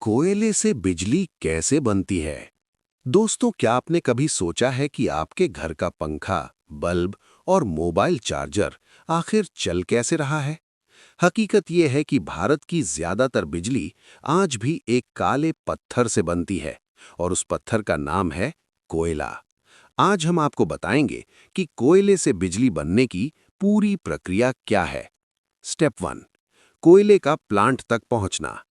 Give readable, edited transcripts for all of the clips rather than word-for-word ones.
कोयले से बिजली कैसे बनती है? दोस्तों, क्या आपने कभी सोचा है कि आपके घर का पंखा, बल्ब और मोबाइल चार्जर आखिर चल कैसे रहा है? हकीकत यह है कि भारत की ज्यादातर बिजली आज भी एक काले पत्थर से बनती है और उस पत्थर का नाम है कोयला। आज हम आपको बताएंगे कि कोयले से बिजली बनने की पूरी प्रक्रिया क्या है। स्टेप 1, कोयले का प्लांट तक पहुंचना।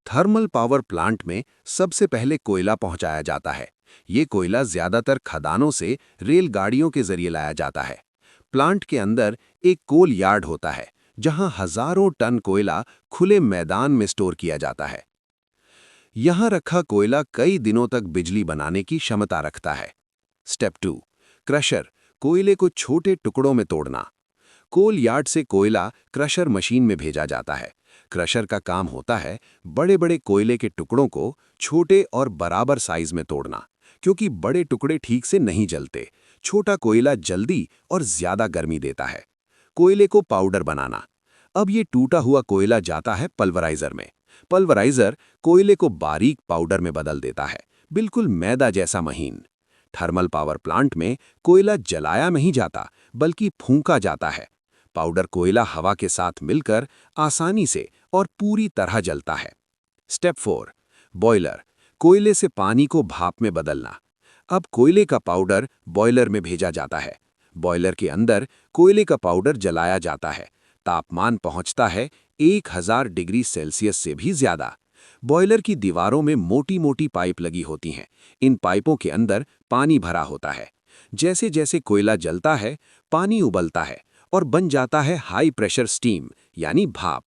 थर्मल पावर प्लांट में सबसे पहले कोयला पहुंचाया जाता है। ये कोयला ज्यादातर खदानों से रेलगाड़ियों के जरिए लाया जाता है। प्लांट के अंदर एक कोल यार्ड होता है, जहां हजारों टन कोयला खुले मैदान में स्टोर किया जाता है। यहां रखा कोयला कई दिनों तक बिजली बनाने की क्षमता रखता है। स्टेप 2, क्रशर, कोयले को छोटे टुकड़ों में तोड़ना। कोल यार्ड से कोयला क्रशर मशीन में भेजा जाता है। क्रशर का काम होता है बड़े बड़े कोयले के टुकड़ों को छोटे और बराबर साइज में तोड़ना, क्योंकि बड़े टुकड़े ठीक से नहीं जलते। छोटा कोयला जल्दी और ज्यादा गर्मी देता है। कोयले को पाउडर बनाना। अब ये टूटा हुआ कोयला जाता है पल्वराइजर में। पल्वराइजर कोयले को बारीक पाउडर में बदल देता है, बिल्कुल मैदा जैसा महीन। थर्मल पावर प्लांट में कोयला जलाया नहीं जाता, बल्कि फूंका जाता है। पाउडर कोयला हवा के साथ मिलकर आसानी से और पूरी तरह जलता है। स्टेप 4, बॉयलर, कोयले से पानी को भाप में बदलना। अब कोयले का पाउडर बॉयलर में भेजा जाता है। बॉयलर के अंदर कोयले का पाउडर जलाया जाता है। तापमान पहुंचता है 1000 डिग्री सेल्सियस से भी ज्यादा। बॉयलर की दीवारों में मोटी मोटी पाइप लगी होती हैं। इन पाइपों के अंदर पानी भरा होता है। जैसे जैसे कोयला जलता है, पानी उबलता है और बन जाता है हाई प्रेशर स्टीम, यानी भाप।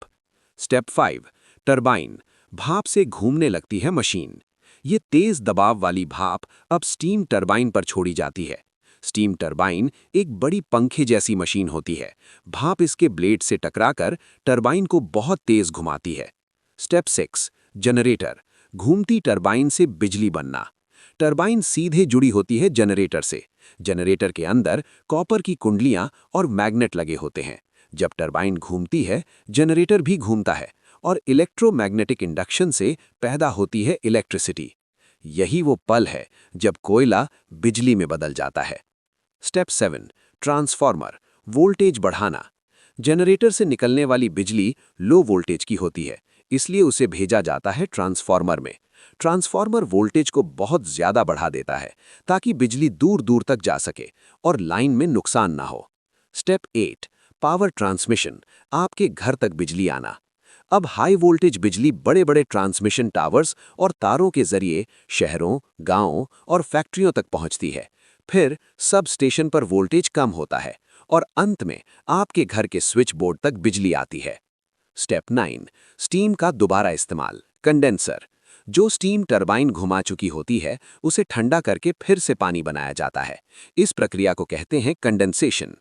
स्टेप 5, टरबाइन, भाप से घूमने लगती है मशीन। ये तेज दबाव वाली भाप अब स्टीम टरबाइन पर छोड़ी जाती है। स्टीम टरबाइन एक बड़ी पंखे जैसी मशीन होती है। भाप इसके ब्लेड से टकराकर टरबाइन को बहुत तेज घुमाती है। स्टेप 6, जनरेटर, घूमती टरबाइन से बिजली बनना। टरबाइन सीधे जुड़ी होती है जनरेटर से। जनरेटर के अंदर कॉपर की कुंडलियां और मैग्नेट लगे होते हैं। जब टरबाइन घूमती है, जनरेटर भी घूमता है और इलेक्ट्रोमैग्नेटिक इंडक्शन से पैदा होती है इलेक्ट्रिसिटी। यही वो पल है जब कोयला बिजली में बदल जाता है। स्टेप 7, ट्रांसफार्मर, वोल्टेज बढ़ाना। जनरेटर से निकलने वाली बिजली लो वोल्टेज की होती है, इसलिए उसे भेजा जाता है ट्रांसफार्मर में। ट्रांसफार्मर वोल्टेज को बहुत ज्यादा बढ़ा देता है, ताकि बिजली दूर दूर तक जा सके और लाइन में नुकसान ना हो। स्टेप 8, पावर ट्रांसमिशन, आपके घर तक बिजली आना। अब हाई वोल्टेज बिजली बड़े बड़े ट्रांसमिशन टावर्स और तारों के जरिए शहरों, गांवों और फैक्ट्रियों तक पहुंचती है। फिर सब स्टेशन पर वोल्टेज कम होता है और अंत में आपके घर के स्विच बोर्ड तक बिजली आती है। स्टेप 9, स्टीम का दोबारा इस्तेमाल, कंडेंसर। जो स्टीम टरबाइन घुमा चुकी होती है, उसे ठंडा करके फिर से पानी बनाया जाता है। इस प्रक्रिया को कहते हैं कंडेंसेशन।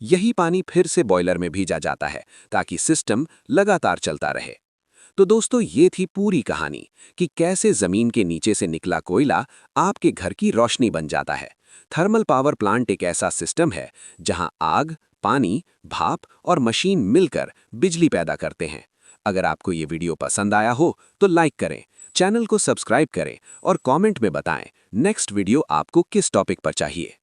यही पानी फिर से बॉयलर में भेजा जाता है, ताकि सिस्टम लगातार चलता रहे। तो दोस्तों, ये थी पूरी कहानी कि कैसे जमीन के नीचे से निकला कोयला आपके घर की रोशनी बन जाता है। थर्मल पावर प्लांट एक ऐसा सिस्टम है जहां आग, पानी, भाप और मशीन मिलकर बिजली पैदा करते हैं। अगर आपको ये वीडियो पसंद आया हो तो लाइक करें, चैनल को सब्सक्राइब करें और कमेंट में बताएं नेक्स्ट वीडियो आपको किस टॉपिक पर चाहिए।